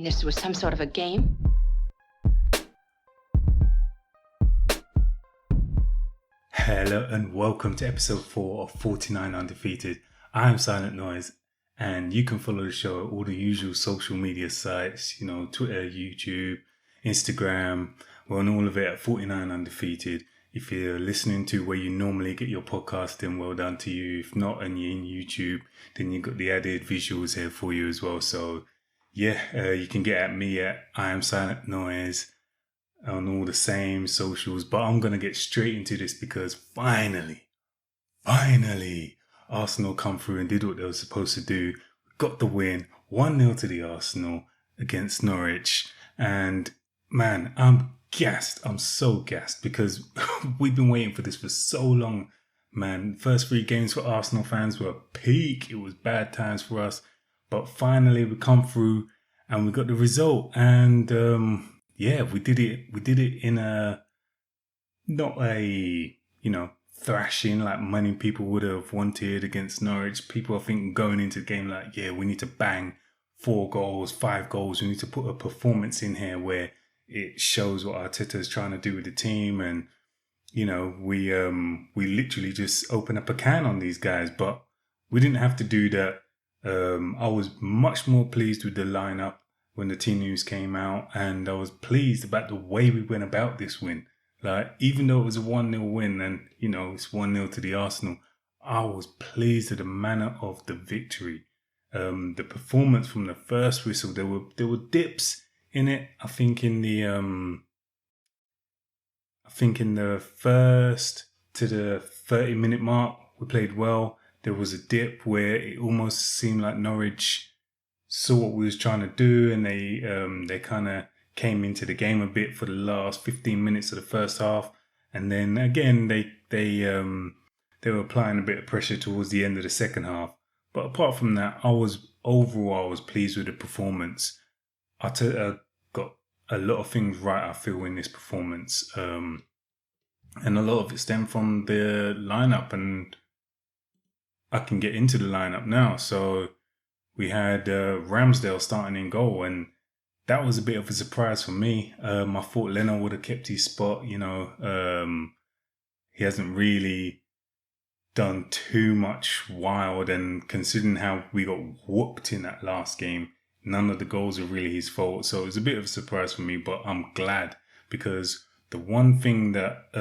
mean, this was some sort of a game? Hello and welcome to episode 4 of 49 Undefeated. I'm Silent Noise, and you can follow the show at all the usual social media sites, Twitter, YouTube, Instagram. We're on all of it at 49 Undefeated. If you're listening to where you normally get your podcast, then well done to you. If not, and you're in YouTube, then you've got the added visuals here for you as well. So yeah, you can get at me at I Am Silent Noise on all the same socials. But I'm going to get straight into this because finally, Arsenal come through and did what they were supposed to do. Got the win, 1-0 to the Arsenal against Norwich. And man, I'm gassed. I'm so gassed because we've been waiting for this for so long, man. First 3 games for Arsenal fans were peak. It was bad times for us. But finally we come through and we got the result. And yeah, we did it. We did it in not a, thrashing like many people would have wanted against Norwich. People are thinking going into the game like, yeah, we need to bang 4 goals, 5 goals. We need to put a performance in here where it shows what Arteta is trying to do with the team. And, we literally just open up a can on these guys, but we didn't have to do that. I was much more pleased with the lineup when the team news came out, and I was pleased about the way we went about this win. Like, even though it was a 1-0 win and, it's 1-0 to the Arsenal, I was pleased with the manner of the victory. The performance from the first whistle, there were dips in it. I think in the first to the 30-minute mark, we played well. There was a dip where it almost seemed like Norwich saw what we was trying to do, and they kind of came into the game a bit for the last 15 minutes of the first half, and then again they were applying a bit of pressure towards the end of the second half. But apart from that, I was pleased with the performance. Arteta got a lot of things right, I feel, in this performance, and a lot of it stemmed from the lineup, and I can get into the lineup now. So we had Ramsdale starting in goal, and that was a bit of a surprise for me. I thought Leno would have kept his spot. He hasn't really done too much wild, and considering how we got whooped in that last game, none of the goals are really his fault. So it was a bit of a surprise for me, but I'm glad, because the one thing that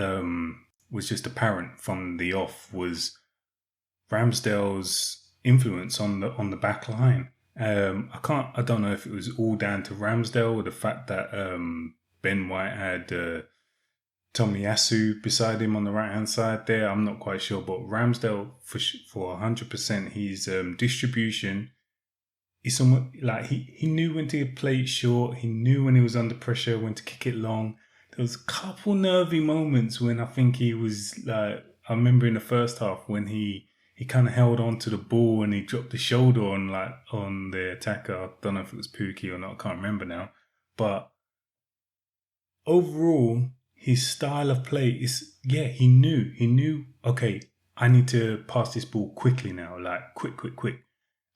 was just apparent from the off was Ramsdale's influence on the back line. I don't know if it was all down to Ramsdale or the fact that Ben White had Tomiyasu beside him on the right hand side there. I'm not quite sure, but Ramsdale for 100%, his distribution is somewhat like he knew when to play it short. He knew when he was under pressure, when to kick it long. There was a couple nervy moments when I think he was like, I remember in the first half when he kind of held on to the ball and he dropped the shoulder on the attacker. I don't know if it was Pookie or not. I can't remember now. But overall, his style of play is, he knew, okay, I need to pass this ball quickly now, like quick.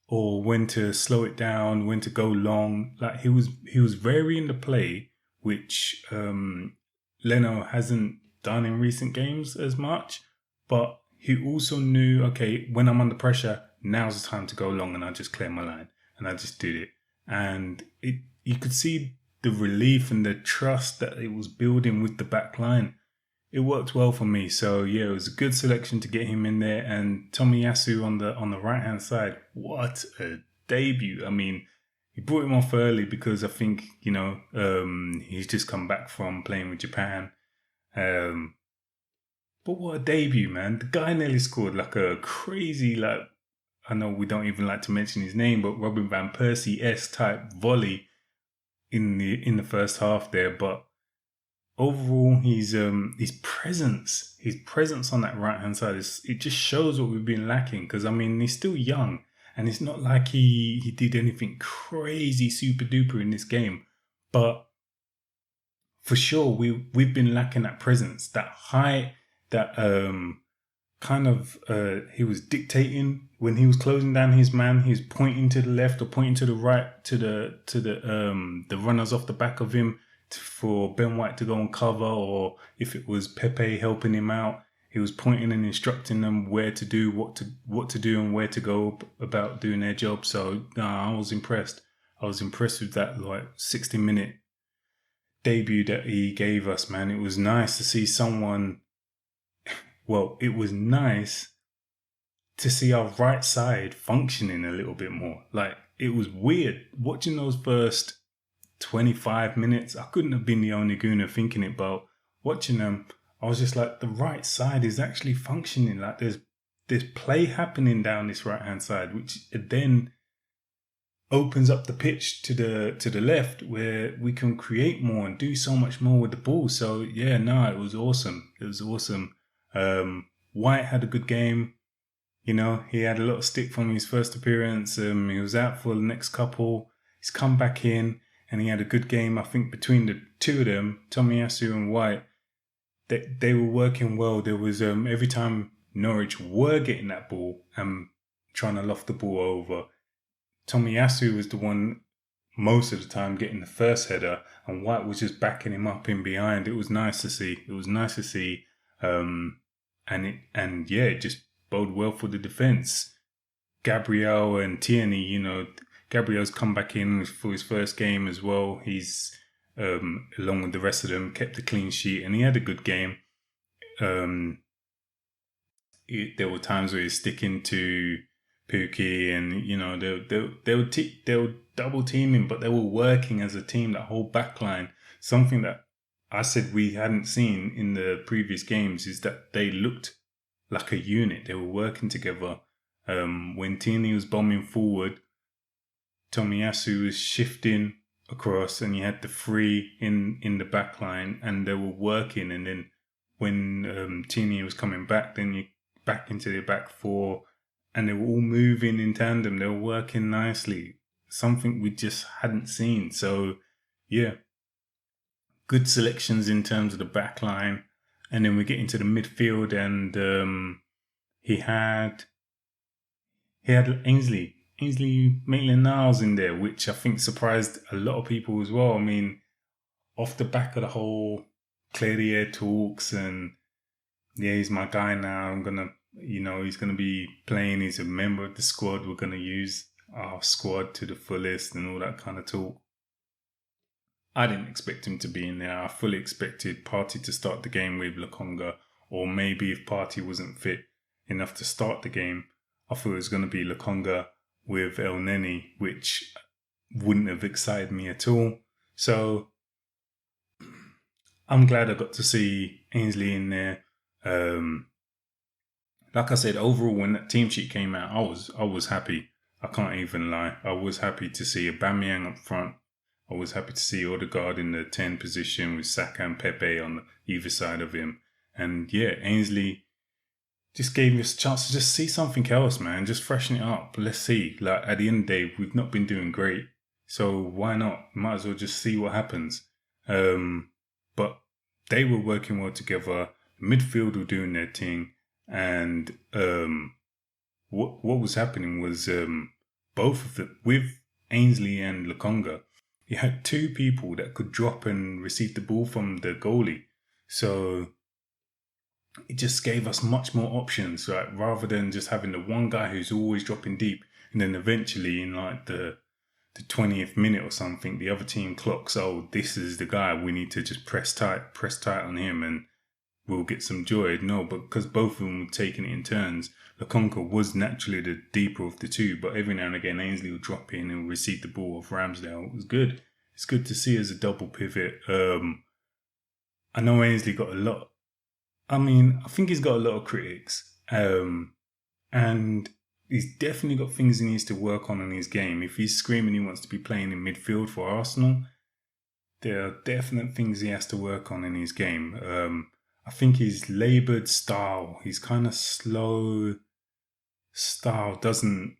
Or when to slow it down, when to go long. Like he was varying the play, which Leno hasn't done in recent games as much. But he also knew, okay, when I'm under pressure, now's the time to go long, and I just clear my line, and I just did it. And you could see the relief and the trust that it was building with the back line. It worked well for me. So yeah, it was a good selection to get him in there. And Tomiyasu on the right hand side, what a debut! I mean, he brought him off early because I think he's just come back from playing with Japan. But what a debut, man. The guy nearly scored like a crazy, I know we don't even like to mention his name, but Robin Van Persie-esque type volley in the first half there. But overall, his presence on that right-hand side, it just shows what we've been lacking. Because, I mean, he's still young, and it's not like he did anything crazy super duper in this game. But for sure, we've been lacking that presence, that height, that kind of he was dictating when he was closing down his man. He was pointing to the left or pointing to the right to the runners off the back of him for Ben White to go and cover, or if it was Pepe helping him out, he was pointing and instructing them where to do, what to do, and where to go about doing their job. So I was impressed. I was impressed with that 60-minute debut that he gave us, man. It was nice to see someone. Well, it was nice to see our right side functioning a little bit more. It was weird watching those first 25 minutes. I couldn't have been the only gooner thinking it, but watching them, I was just like, the right side is actually functioning. There's play happening down this right hand side, which then opens up the pitch to the left, where we can create more and do so much more with the ball. So yeah, no, it was awesome. It was awesome. White had a good game. He had a lot of stick from his first appearance. He was out for the next couple. He's come back in and he had a good game. I think between the two of them, Tomiyasu and White, they were working well. There was every time Norwich were getting that ball and trying to loft the ball over, Tomiyasu was the one most of the time getting the first header, and White was just backing him up in behind. It was nice to see. It just bode well for the defence. Gabriel and Tierney, Gabriel's come back in for his first game as well. He's, along with the rest of them, kept a clean sheet and he had a good game. There were times where he's sticking to Pookie and, they were double teaming, but they were working as a team, that whole back line. Something that I said we hadn't seen in the previous games is that they looked like a unit. They were working together. When Tierney was bombing forward, Tomiyasu was shifting across and you had the three in the back line and they were working. And then when Tierney was coming back, then you back into the back four and they were all moving in tandem. They were working nicely. Something we just hadn't seen. So, yeah. Good selections in terms of the back line. And then we get into the midfield and he had Ainsley Maitland-Niles in there, which I think surprised a lot of people as well. I mean, off the back of the whole clear the air talks and yeah, he's my guy now. I'm going to, he's going to be playing. He's a member of the squad. We're going to use our squad to the fullest and all that kind of talk. I didn't expect him to be in there. I fully expected Partey to start the game with Lokonga, or maybe if Partey wasn't fit enough to start the game, I thought it was going to be Lokonga with El Neni, which wouldn't have excited me at all. So I'm glad I got to see Ainsley in there. Like I said, overall, when that team sheet came out, I was happy. I can't even lie. I was happy to see Aubameyang up front. I was happy to see Odegaard in the 10 position with Saka and Pepe on either side of him. And yeah, Ainsley just gave us a chance to just see something else, man. Just freshen it up. Let's see. At the end of the day, we've not been doing great. So why not? Might as well just see what happens. But they were working well together. Midfield were doing their thing. And what was happening was both of them, with Ainsley and Lokonga, you had two people that could drop and receive the ball from the goalie. So it just gave us much more options, right? Rather than just having the one guy who's always dropping deep. And then eventually in the 20th minute or something, the other team clocks, oh, this is the guy. We need to just press tight on him and we'll get some joy. No, but because both of them were taking it in turns, Lokonga was naturally the deeper of the two, but every now and again Ainsley would drop in and receive the ball off Ramsdale. It was good. It's good to see as a double pivot. I know Ainsley got a lot. I think he's got a lot of critics. And he's definitely got things he needs to work on in his game. If he's screaming he wants to be playing in midfield for Arsenal, there are definite things he has to work on in his game. I think his laboured style, his kind of slow style doesn't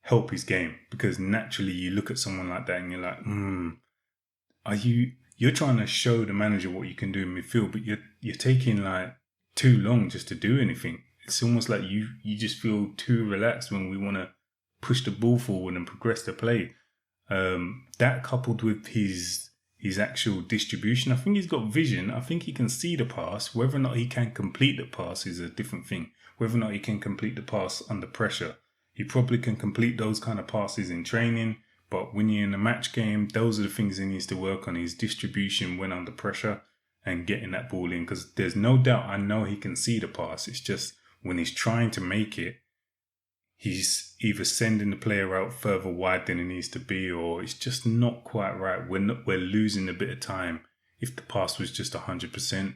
help his game, because naturally you look at someone like that and you're like, are you you're trying to show the manager what you can do in midfield, but you're taking like too long just to do anything. It's almost like you just feel too relaxed when we want to push the ball forward and progress the play. That coupled with his actual distribution, I think he's got vision. I think he can see the pass. Whether or not he can complete the pass is a different thing. Whether or not he can complete the pass under pressure, he probably can complete those kind of passes in training. But when you're in a match game, those are the things he needs to work on. His distribution when under pressure and getting that ball in. Because there's no doubt, I know he can see the pass. It's just when he's trying to make it, he's either sending the player out further wide than it needs to be, or it's just not quite right. We're losing a bit of time if the pass was just 100%.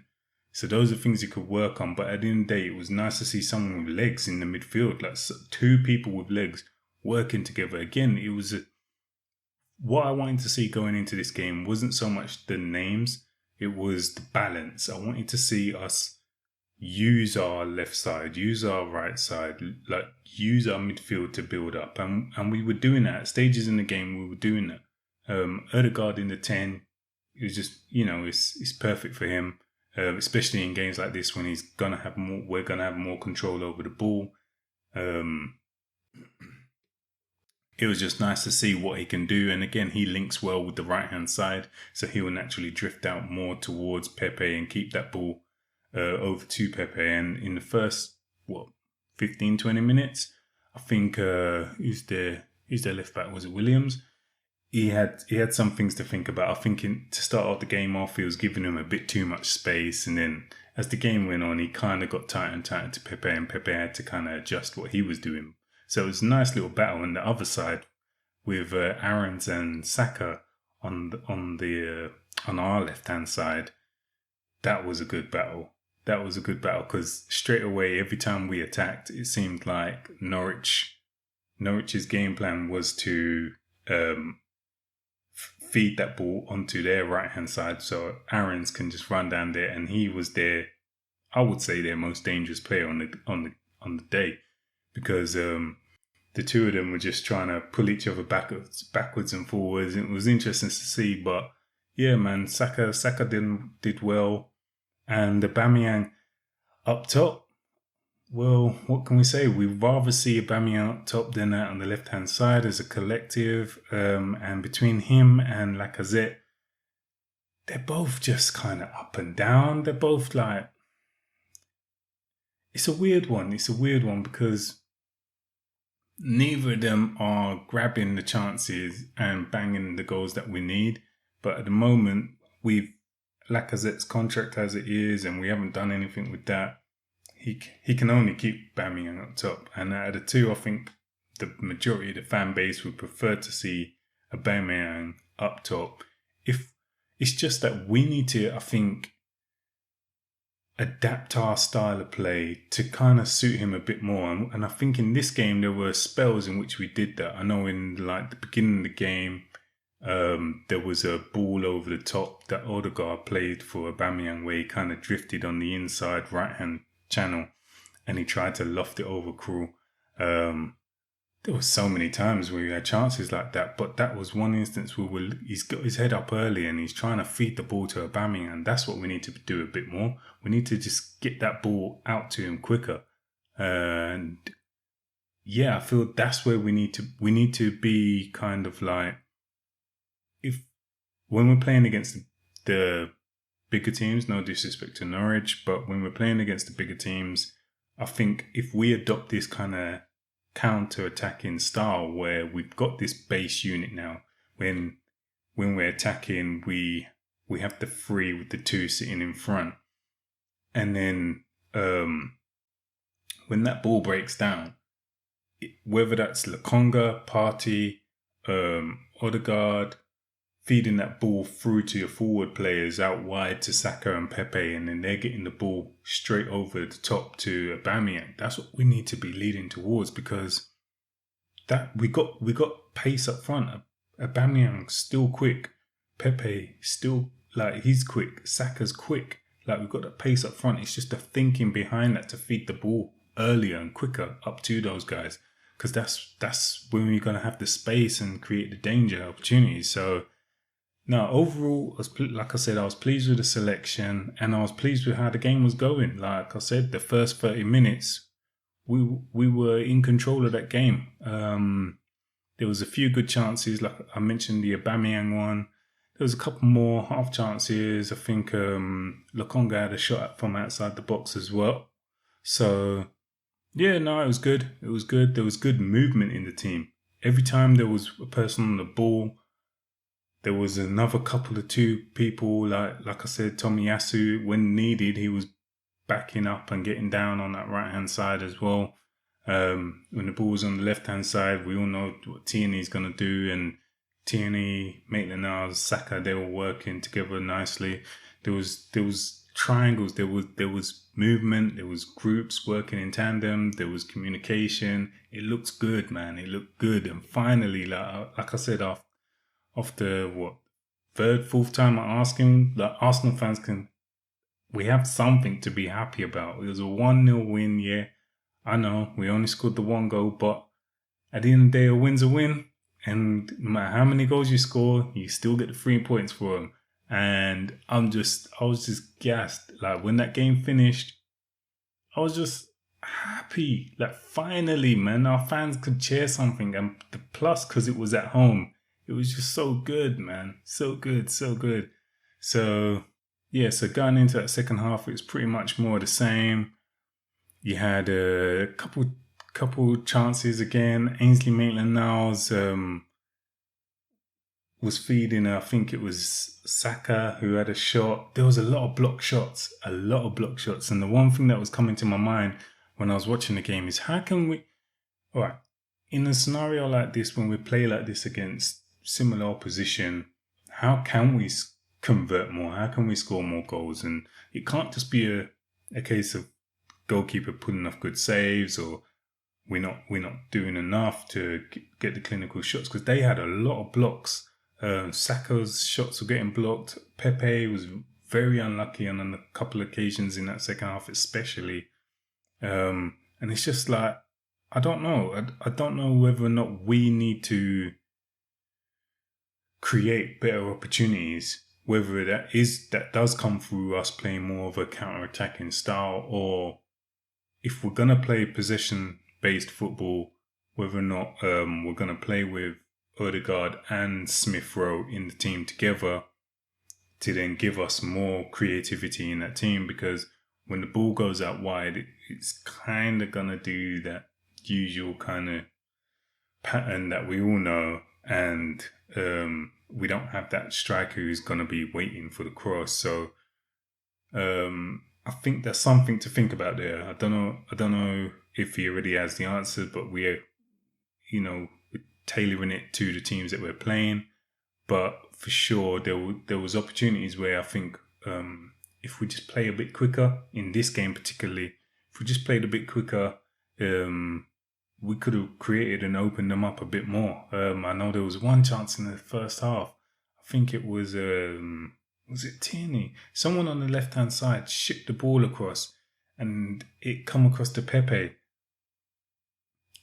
So those are things you could work on. But at the end of the day, it was nice to see someone with legs in the midfield, like two people with legs working together. Again, it was what I wanted to see going into this game wasn't so much the names, it was the balance. I wanted to see us use our left side, use our right side, like use our midfield to build up. And we were doing that. At stages in the game, we were doing that. Ødegaard in the 10, it was just, it's perfect for him, especially in games like this when we're going to have more control over the ball. It was just nice to see what he can do. And again, he links well with the right-hand side, so he will naturally drift out more towards Pepe and keep that ball over to Pepe. And in the first 15-20 minutes, I think who's their left back, was it Williams? He had some things to think about. I think to start off the game off, he was giving him a bit too much space, and then as the game went on, he kind of got tighter and tighter to Pepe, and Pepe had to kind of adjust what he was doing. So it was a nice little battle. On the other side, with Aarons and Saka on our left hand side, that was a good battle. That was a good battle because straight away, every time we attacked, it seemed like Norwich's game plan was to feed that ball onto their right hand side, so Aarons can just run down there, and he was I would say, their most dangerous player on the day, because the two of them were just trying to pull each other backwards and forwards. It was interesting to see, but yeah, man, Saka did well, and Aubameyang up top. Well, what can we say? We'd rather see Aubameyang up top than that on the left-hand side as a collective. And between him and Lacazette, they're both just kind of up and down. They're both like... It's a weird one. It's a weird one because neither of them are grabbing the chances and banging the goals that we need. But at the moment, Lacazette's contract as it is, and we haven't done anything with that. He can only keep Aubameyang up top. And out of the two, I think the majority of the fan base would prefer to see Aubameyang up top. If it's just that we need to, I think, adapt our style of play to kind of suit him a bit more. And I think in this game, there were spells in which we did that. I know in the beginning of the game, there was a ball over the top that Ødegaard played for Aubameyang where he kind of drifted on the inside right-hand channel and he tried to loft it over Krul. There were so many times where we had chances like that, but that was one instance where he's got his head up early and he's trying to feed the ball to Aubameyang, and that's what we need to do a bit more. We need to just get that ball out to him quicker. And yeah, I feel that's where we need to be kind of like, when we're playing against the bigger teams, no disrespect to Norwich, but when we're playing against the bigger teams, I think if we adopt this kind of counter-attacking style where we've got this base unit now, when we're attacking, we have the three with the two sitting in front, and then when that ball breaks down, whether that's Lokonga, Partey, Ødegaard, feeding that ball through to your forward players out wide to Saka and Pepe, and then they're getting the ball straight over the top to Aubameyang. That's what we need to be leading towards, because that we got pace up front. Aubameyang's still quick. Pepe still, he's quick. Saka's quick. We've got the pace up front. It's just the thinking behind that to feed the ball earlier and quicker up to those guys, because that's when we're going to have the space and create the danger opportunities. So No, overall, like I said, I was pleased with the selection, and I was pleased with how the game was going. Like I said, the first 30 minutes, we were in control of that game. There was a few good chances, like I mentioned the Aubameyang one. There was a couple more half chances. I think Lokonga had a shot from outside the box as well. So yeah, no, it was good. It was good. There was good movement in the team. Every time there was a person on the ball, there was another couple of two people. Like I said, Tomiyasu, when needed, he was backing up and getting down on that right hand side as well. When the ball was on the left hand side, we all know what Tierney's going to do, and Tierney, Maitland-Niles, Saka, they were working together nicely. There was triangles, there was movement, there was groups working in tandem, there was communication. It looks good, man. It looked good. And finally, like I said, after what, third, fourth time I'm asking, like, Arsenal fans we have something to be happy about. It was a 1-0 win, yeah. I know we only scored the one goal, but at the end of the day, a win's a win. And no matter how many goals you score, you still get the 3 points for them. And I was just gassed. Like, when that game finished, I was just happy. Like, finally, man, our fans could cheer something. And the plus, because it was at home, it was just so good, man. So good, so good. So, yeah, so going into that second half, it was pretty much more the same. You had a couple chances again. Ainsley Maitland-Niles was feeding, I think it was Saka who had a shot. There was a lot of block shots. And the one thing that was coming to my mind when I was watching the game is, how can we... All right, in a scenario like this, when we play like this against similar opposition, how can we convert more? How can we score more goals? And it can't just be a case of goalkeeper putting off good saves, or we're not doing enough to get the clinical shots, because they had a lot of blocks. Saka's shots were getting blocked. Pepe was very unlucky on a couple of occasions in that second half, especially. And it's just like, I don't know. I don't know whether or not we need to create better opportunities, whether that does come through us playing more of a counter-attacking style, or if we're going to play possession-based football, whether or not we're going to play with Odegaard and Smith Rowe in the team together to then give us more creativity in that team. Because when the ball goes out wide, it's kind of going to do that usual kind of pattern that we all know, and we don't have that striker who's going to be waiting for the cross. So I think there's something to think about there. I don't know if he already has the answer, but we're tailoring it to the teams that we're playing. But for sure, there was opportunities where I think if we just play a bit quicker, in this game particularly, if we just played a bit quicker, we could have created and opened them up a bit more. I know there was one chance in the first half. I think it was it Tierney? Someone on the left-hand side shipped the ball across, and it come across to Pepe.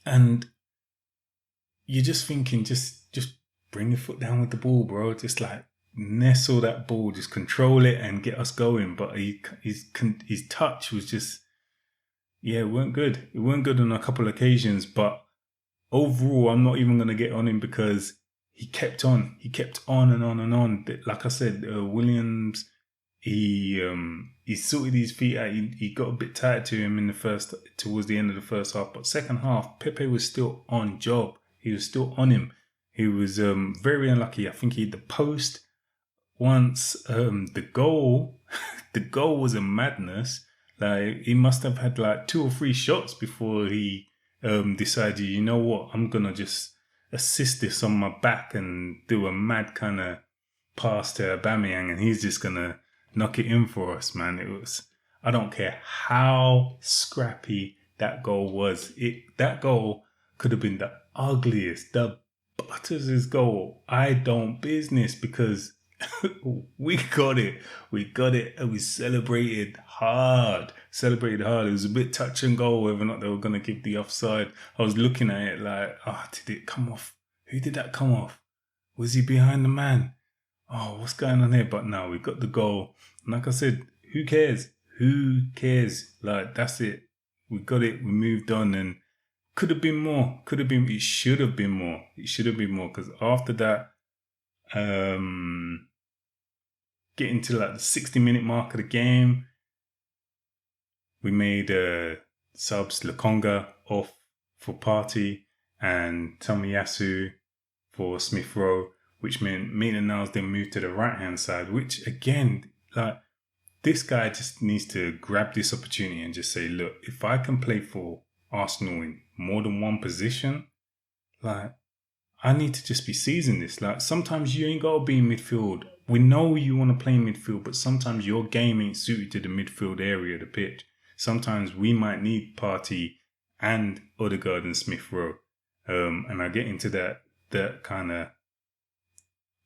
And you're just thinking, just bring your foot down with the ball, bro. Just like nestle that ball, just control it and get us going. But his touch was just, it weren't good. It weren't good on a couple of occasions. But overall, I'm not even going to get on him, because he kept on. He kept on and on and on. Like I said, Williams, he sorted his feet out. He got a bit tired to him towards the end of the first half. But second half, Pepe was still on job. He was still on him. He was very unlucky. I think he hit the post once. The goal was a madness. Like, he must have had like 2 or 3 shots before he decided, you know what, I'm gonna just assist this on my back and do a mad kind of pass to Aubameyang, and he's just gonna knock it in for us, man. It was, I don't care how scrappy that goal was. That goal could have been the ugliest, the Butters' goal. I don't business, because we got it, and we celebrated hard. It was a bit touch and go whether or not they were going to give the offside. I was looking at it like, did it come off? Who did that come off? Was he behind the man? oh, what's going on here? But no, we got the goal. And like I said, who cares? Who cares? Like, that's it. We got it. We moved on, and could have been more. Could have been. It should have been more. It should have been more, because after that, getting to like the 60-minute mark of the game, we made subs Lakonga off for Partey and Tomiyasu for Smith Rowe, which meant Maitland-Niles then moved to the right-hand side, which again, like, this guy just needs to grab this opportunity and just say, look, if I can play for Arsenal in more than one position, like, I need to just be seizing this. Like, sometimes you ain't got to be in midfield. We know you want to play in midfield, but sometimes your game ain't suited to the midfield area of the pitch. Sometimes we might need Partey and Odegaard and Smith Rowe. And I get into that kind of,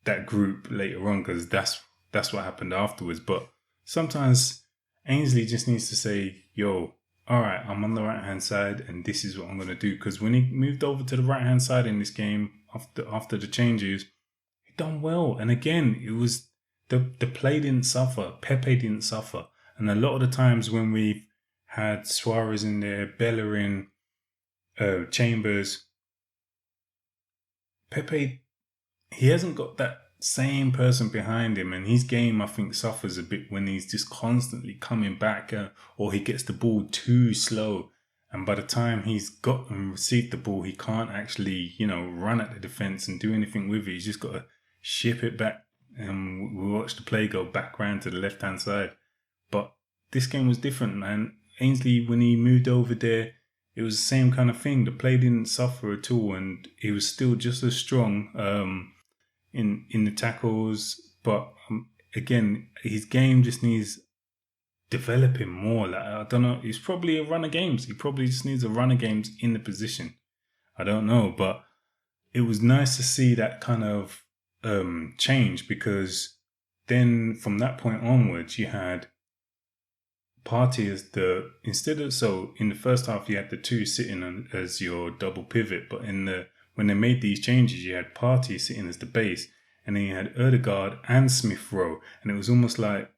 that group later on, because that's what happened afterwards. But sometimes Ainsley just needs to say, yo, all right, I'm on the right-hand side and this is what I'm going to do. Because when he moved over to the right-hand side in this game, after the changes, he done well. And again, it was the play didn't suffer. Pepe didn't suffer. And a lot of the times when we've had Suarez in there, Bellerin, Chambers, Pepe, he hasn't got that same person behind him, and his game, I think, suffers a bit when he's just constantly coming back, or he gets the ball too slow, and by the time he's got and received the ball, he can't actually, run at the defense and do anything with it. He's just got to ship it back, and we watch the play go back round to the left-hand side. But this game was different, man. Ainsley, when he moved over there, it was the same kind of thing. The play didn't suffer at all, and he was still just as strong in the tackles. But again, his game just needs developing more. Like, I don't know, it's probably a run of games. He probably just needs a run of games in the position. I don't know, but it was nice to see that kind of change, because then from that point onwards, you had Partey as in the first half you had the two sitting as your double pivot, but when they made these changes, you had Partey sitting as the base, and then you had Odegaard and Smith Rowe, and it was almost like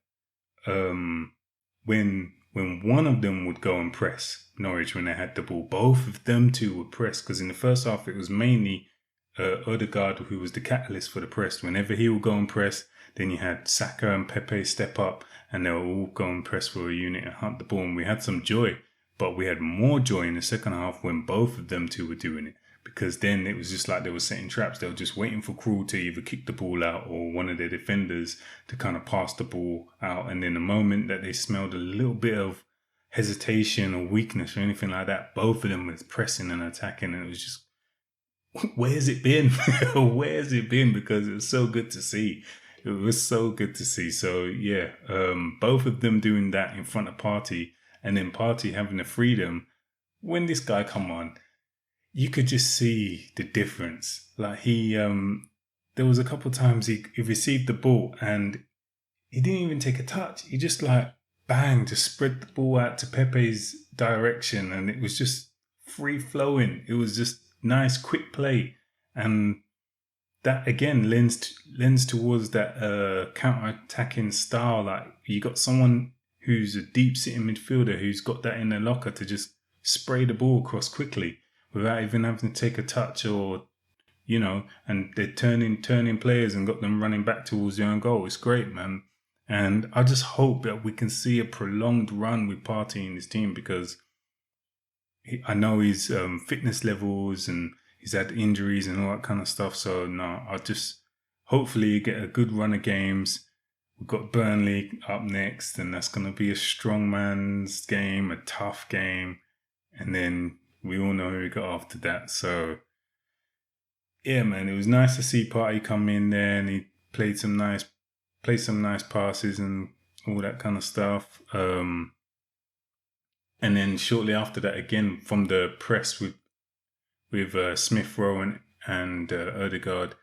when one of them would go and press Norwich when they had the ball, both of them two would press, because in the first half it was mainly Odegaard who was the catalyst for the press. Whenever he would go and press, then you had Saka and Pepe step up, and they were all go and press for a unit and hunt the ball, and we had some joy. But we had more joy in the second half when both of them two were doing it, because then it was just like they were setting traps. They were just waiting for Krul to either kick the ball out or one of their defenders to kind of pass the ball out. And then the moment that they smelled a little bit of hesitation or weakness or anything like that, both of them was pressing and attacking. And it was just, where's it been? Where's it been? Because it was so good to see. It was so good to see. So yeah, both of them doing that in front of Partey, and then Partey having the freedom. When this guy come on, you could just see the difference. Like there was a couple of times he received the ball and he didn't even take a touch. He just like bang, just spread the ball out to Pepe's direction, and it was just free flowing. It was just nice, quick play, and that again lends towards that counter-attacking style. Like, you got someone who's a deep sitting midfielder who's got that in their locker to just spray the ball across quickly without even having to take a touch, or and they're turning players and got them running back towards their own goal. It's great, man. And I just hope that we can see a prolonged run with Partey in this team, because I know his fitness levels and he's had injuries and all that kind of stuff. So no, I'll just hopefully get a good run of games. We've got Burnley up next, and that's going to be a strong man's game, a tough game. And then we all know who we got after that. So yeah, man, it was nice to see Partey come in there, and he played some nice passes and all that kind of stuff. And then shortly after that, again from the press with Smith Rowe and Odegaard,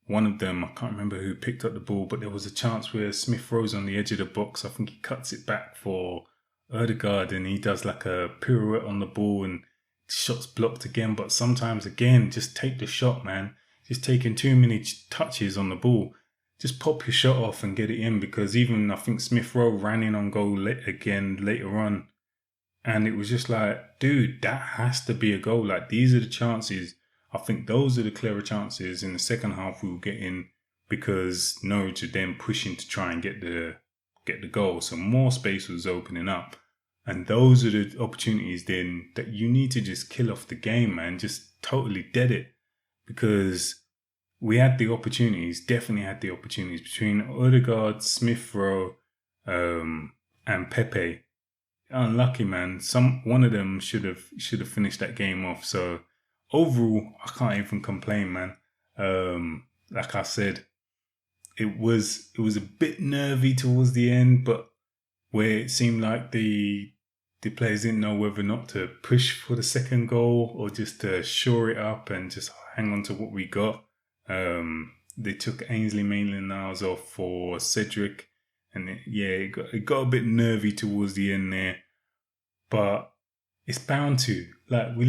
one of them, I can't remember who picked up the ball, but there was a chance where Smith Rowe's on the edge of the box. I think he cuts it back for Odegaard, and he does like a pirouette on the ball, and shot's blocked again. But sometimes, again, just take the shot, man. Just taking too many touches on the ball just pop your shot off and get it in, because even I think Smith Rowe ran in on goal again later on. And it was just like, dude, that has to be a goal. Like, these are the chances. I think those are the clearer chances in the second half we will get in, because Norwich are then pushing to try and get the goal. So more space was opening up. And those are the opportunities then that you need to just kill off the game, man. Just totally dead it. Because we had the opportunities, definitely had the opportunities between Odegaard, Smith Rowe, and Pepe. Unlucky, man. One of them should have finished that game off. So overall, I can't even complain, man. Like I said, it was a bit nervy towards the end, but where it seemed like the players didn't know whether or not to push for the second goal or just to shore it up and just hang on to what we got. They took Ainsley Maitland-Niles off for Cedric, and it got a bit nervy towards the end there. But it's bound to. Like, we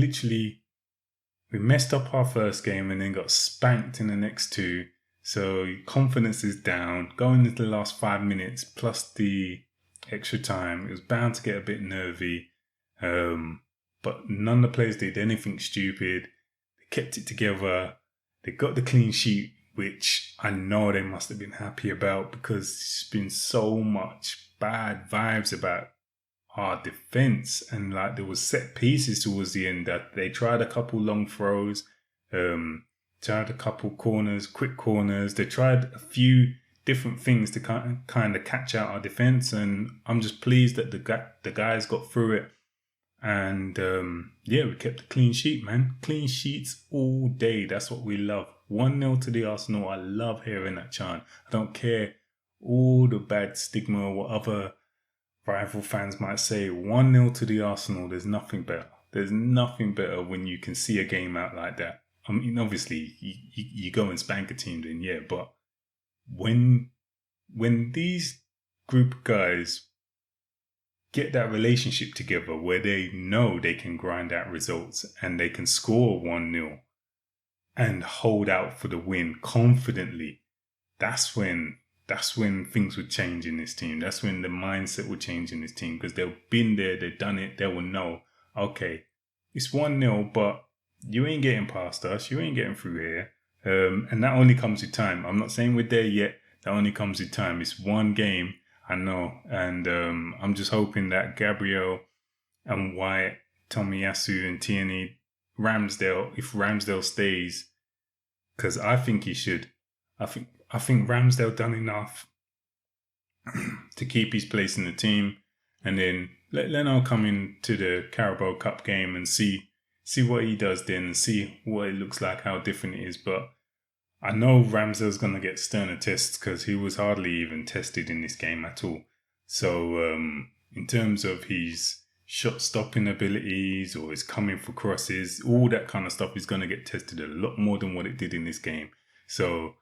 messed up our first game and then got spanked in the next two. So confidence is down. Going into the last 5 minutes plus the extra time, it was bound to get a bit nervy. But none of the players did anything stupid. They kept it together. They got the clean sheet, which I know they must have been happy about, because there's been so much bad vibes about our defense, and like there was set pieces towards the end that they tried a couple long throws, tried a couple corners, quick corners. They tried a few different things to kind of catch out our defense, and I'm just pleased that the guys got through it. And we kept a clean sheet, man. Clean sheets all day. That's what we love. 1-0 to the Arsenal. I love hearing that chant. I don't care all the bad stigma or what other rival fans might say. 1-0 to the Arsenal. There's nothing better. There's nothing better when you can see a game out like that. I mean, obviously, you go and spank a team, then yeah. But when these group of guys get that relationship together where they know they can grind out results and they can score 1-0 and hold out for the win confidently, that's when things would change in this team. That's when the mindset would change in this team, because they've been there, they've done it, they will know, okay, it's 1-0, but you ain't getting past us, you ain't getting through here. And that only comes with time. I'm not saying we're there yet. That only comes with time. It's one game, I know. And I'm just hoping that Gabriel and White, Tomiyasu and Tierney, Ramsdale, if Ramsdale stays, because I think he should. I think Ramsdale done enough to keep his place in the team, and then let Leno come into the Carabao Cup game and see what he does then, and see what it looks like, how different it is. But I know Ramsdale's going to get sterner tests, because he was hardly even tested in this game at all. So in terms of his shot stopping abilities or his coming for crosses, all that kind of stuff is going to get tested a lot more than what it did in this game. So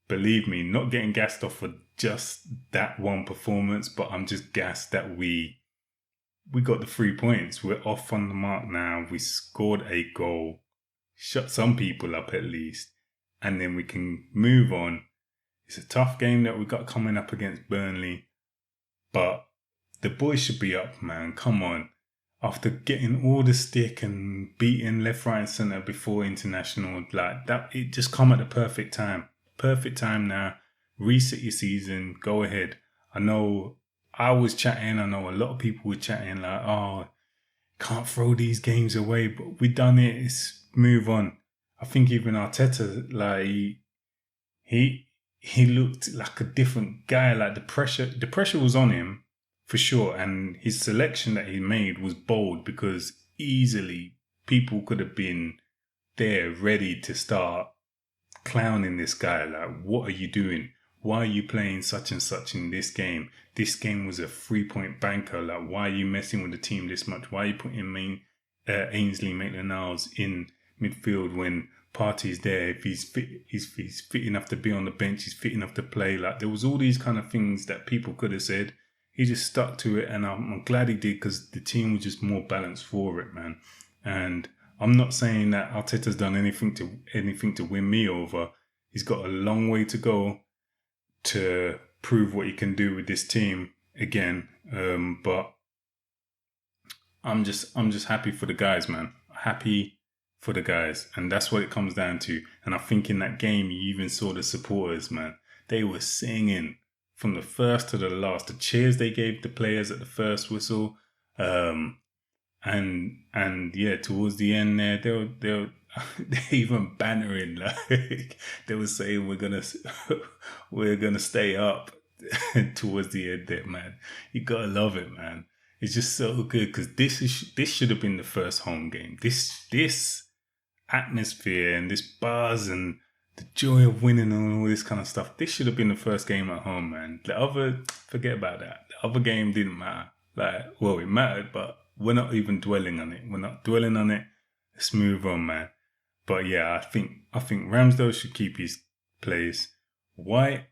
believe me, not getting gassed off for just that one performance, but I'm just gassed that we got the 3 points. We're off on the mark now. We scored a goal, shut some people up at least, and then we can move on. It's a tough game that we got coming up against Burnley, but the boys should be up, man. Come on. After getting all the stick and beating left, right and centre before international, like that, it just come at the perfect time. Perfect time now. Reset your season. Go ahead. I know I was chatting. I know a lot of people were chatting like, oh, can't throw these games away. But we done it. It's move on. I think even Arteta, like, he looked like a different guy. Like the pressure was on him for sure. And his selection that he made was bold, because easily people could have been there ready to start clowning this guy. Like, what are you doing? Why are you playing such and such in this game? This game was a 3-point banker. Like, why are you messing with the team this much? Why are you putting Ainsley Maitland-Niles in midfield when Partey's there? If he's fit enough to be on the bench, he's fit enough to play. Like, there was all these kind of things that people could have said. He just stuck to it, and I'm glad he did, because the team was just more balanced for it, man. And I'm not saying that Arteta's done anything to win me over. He's got a long way to go, to prove what he can do with this team again. But I'm just happy for the guys, man. Happy for the guys, and that's what it comes down to. And I think in that game, you even saw the supporters, man. They were singing from the first to the last. The cheers they gave the players at the first whistle, and yeah, towards the end there, they were even bannering, like they were saying we're gonna stay up towards the end there, man. You gotta love it, man. It's just so good because this should have been the first home game. This atmosphere and this buzz and the joy of winning and all this kind of stuff. This should have been the first game at home, man. The other, forget about that. The other game didn't matter. It mattered, but we're not even dwelling on it. We're not dwelling on it. Let's move on, man. But yeah, I think Ramsdale should keep his place. I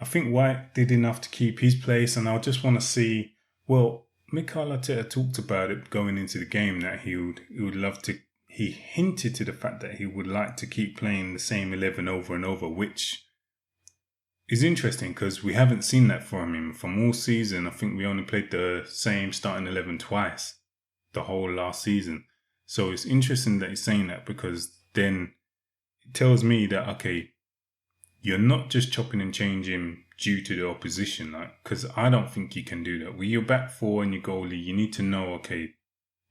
think White did enough to keep his place, and I just want to see. Well, Mikel Arteta talked about it going into the game that he would love to. He hinted to the fact that he would like to keep playing the same 11 over and over, which is interesting because we haven't seen that from him from all season. I think we only played the same starting 11 twice the whole last season. So it's interesting that he's saying that because then it tells me that, okay, you're not just chopping and changing due to the opposition, like, because I don't think you can do that. With your back four and your goalie, you need to know, okay,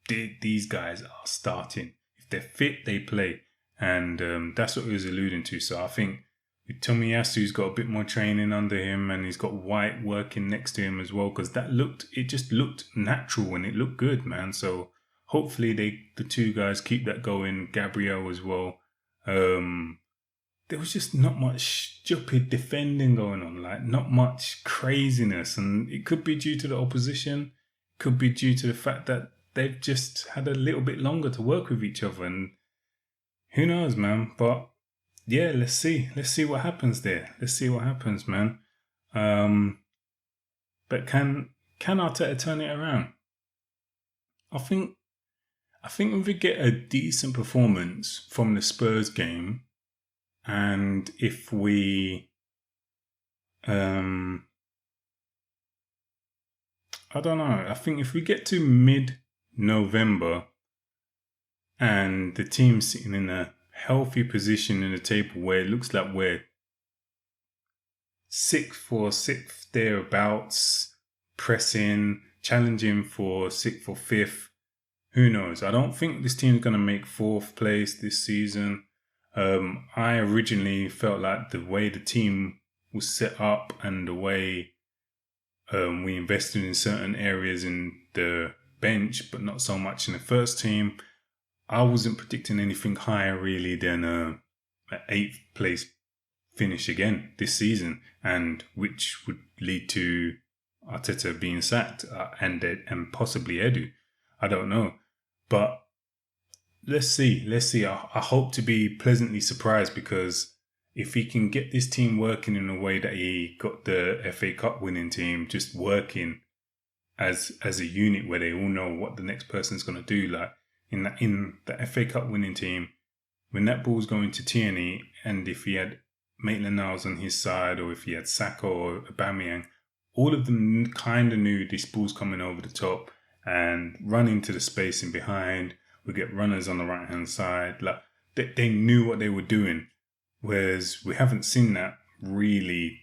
these guys are starting. If they're fit, they play. And that's what he was alluding to. So I think with Tomiyasu's got a bit more training under him and he's got White working next to him as well, because it just looked natural and it looked good, man. So hopefully the two guys keep that going. Gabriel as well. There was just not much stupid defending going on, like not much craziness. And it could be due to the opposition, could be due to the fact that they've just had a little bit longer to work with each other. And who knows, man? But yeah, let's see. Let's see what happens there. Let's see what happens, man. But can Arteta turn it around? I think if we get a decent performance from the Spurs game, and if we, I don't know. I think if we get to mid-November and the team's sitting in a healthy position in the table where it looks like we're sixth thereabouts, pressing, challenging for sixth or fifth, who knows? I don't think this team's going to make fourth place this season. I originally felt like the way the team was set up and the way we invested in certain areas in the bench, but not so much in the first team, I wasn't predicting anything higher really than an 8th place finish again this season, and which would lead to Arteta being sacked and possibly Edu. I don't know, but let's see. I hope to be pleasantly surprised, because if he can get this team working in a way that he got the FA Cup winning team just working as a unit where they all know what the next person's going to do, like in the FA Cup winning team, when that ball's going to Tierney, and if he had Maitland-Niles on his side, or if he had Saka or Aubameyang, all of them kind of knew this ball's coming over the top and running to the space in behind. We get runners on the right-hand side. Like they knew what they were doing. Whereas we haven't seen that really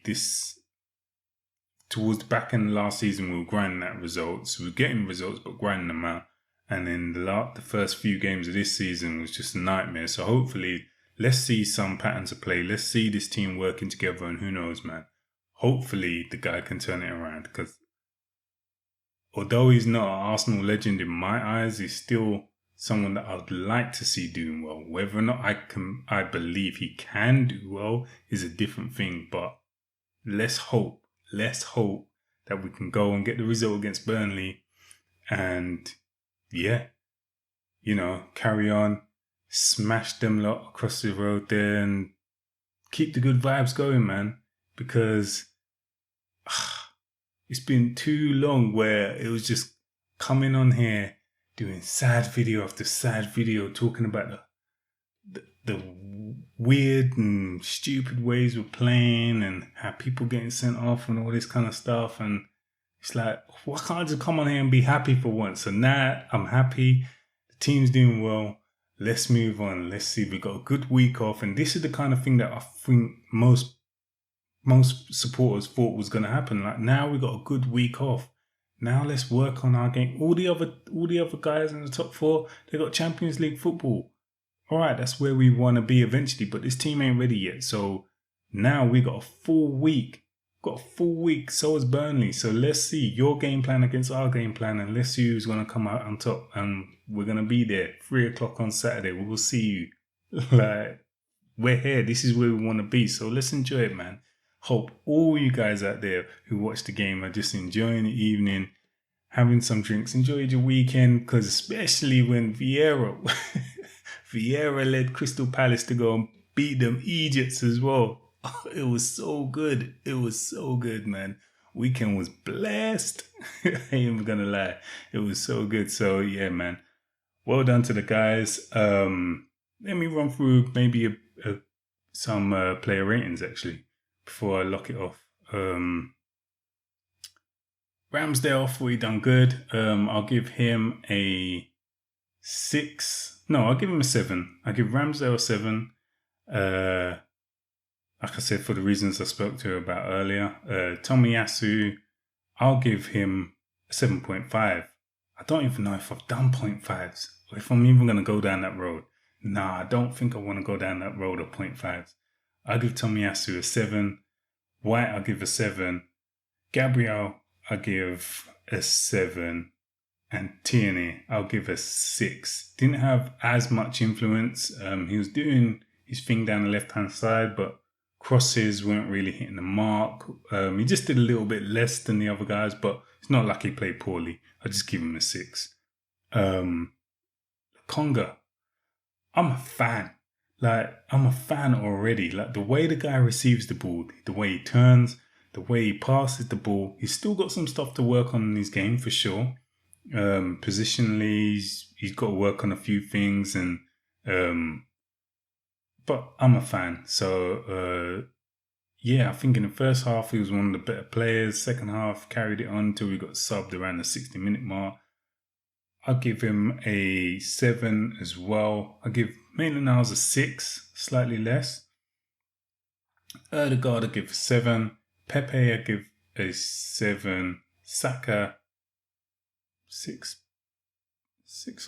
towards the back end of last season. We were grinding out results. We were getting results, but grinding them out. And then the first few games of this season was just a nightmare. So hopefully, let's see some patterns of play. Let's see this team working together, and who knows, man. Hopefully the guy can turn it around, because although he's not an Arsenal legend in my eyes, he's still someone that I'd like to see doing well. Whether or not I believe he can do well is a different thing. But let's hope that we can go and get the result against Burnley, and yeah, carry on, smash them lot across the road there, and keep the good vibes going, man. Because it's been too long where it was just coming on here, doing sad video after sad video, talking about the weird and stupid ways we're playing and how people getting sent off and all this kind of stuff. And it's like, why can't I just come on here and be happy for once? So now I'm happy. The team's doing well. Let's move on. Let's see. We got a good week off. And this is the kind of thing that I think most supporters thought was going to happen. Like, now we got a good week off. Now let's work on our game. All the other guys in the top 4, they got Champions League football. All right, that's where we want to be eventually, but this team ain't ready yet. So now we got a full week. So has Burnley. So let's see your game plan against our game plan, and let's see who's going to come out on top. And we're going to be there 3 o'clock on Saturday. We will see you. Like, we're here. This is where we want to be. So let's enjoy it, man. Hope all you guys out there who watch the game are just enjoying the evening, having some drinks, enjoyed your weekend, because especially when Vieira led Crystal Palace to go and beat them Egypts as well. It was so good. It was so good, man. Weekend was blessed. I ain't even gonna lie. It was so good. So yeah, man. Well done to the guys. Let me run through maybe some player ratings actually before I lock it off. Ramsdale, I thought he done good. I'll give him a 6. No, I'll give him a 7. I'll give Ramsdale a 7. Like I said, for the reasons I spoke to about earlier. Tomiyasu, I'll give him a 7.5. I don't even know if I've done 0.5s or if I'm even going to go down that road. Nah, I don't think I want to go down that road of 0.5s. I'll give Tomiyasu a 7. White, I'll give a 7. Gabriel, I'll give a 7. And Tierney, I'll give a 6. Didn't have as much influence. He was doing his thing down the left-hand side, but crosses weren't really hitting the mark. He just did a little bit less than the other guys, but it's not like he played poorly. I just give him a 6. Conga, I'm a fan. Like, I'm a fan already. Like, the way the guy receives the ball, the way he turns, the way he passes the ball, he's still got some stuff to work on in his game for sure. Positionally, he's got to work on a few things, and but I'm a fan. So yeah, I think in the first half he was one of the better players. Second half carried it on until we got subbed around the 60-minute mark. I'll give him a 7 as well. I give Maitland-Niles a 6, slightly less. Ødegaard I give a 7. Pepe I give a 7. Saka 6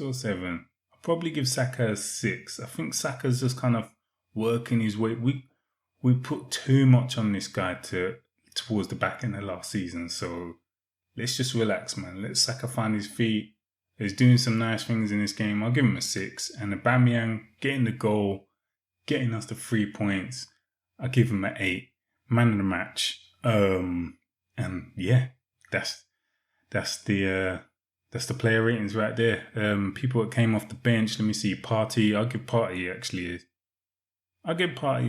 or 7. I'll probably give Saka a 6. I think Saka's just kind of working his way. We put too much on this guy towards the back end of last season. So let's just relax, man. Let Saka find his feet. He's doing some nice things in this game. I'll give him a 6. And Aubameyang getting the goal, getting us the 3 points, I'll give him an 8. Man of the match. And yeah, that's the player ratings right there. People that came off the bench. Let me see. Partey. I'll give Partey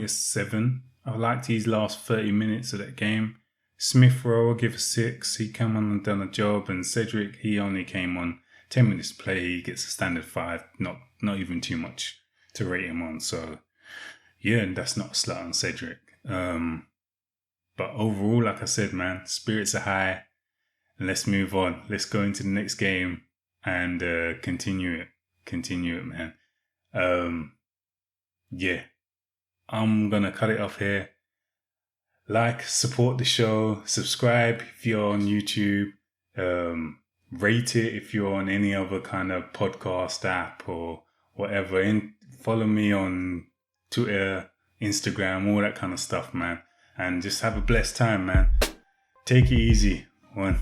a 7. I liked his last 30 minutes of that game. Smith Rowe, I'll give a 6. He came on and done a job. And Cedric, he only came on 10 minutes to play. He gets a standard 5. Not even too much to rate him on. So yeah, and that's not a slut on Cedric. But overall, like I said, man, spirits are high. Let's move on. Let's go into the next game and continue it. Continue it, man. Yeah. I'm going to cut it off here. Like, support the show. Subscribe if you're on YouTube. Rate it if you're on any other kind of podcast app or whatever. And follow me on Twitter, Instagram, all that kind of stuff, man. And just have a blessed time, man. Take it easy. 1.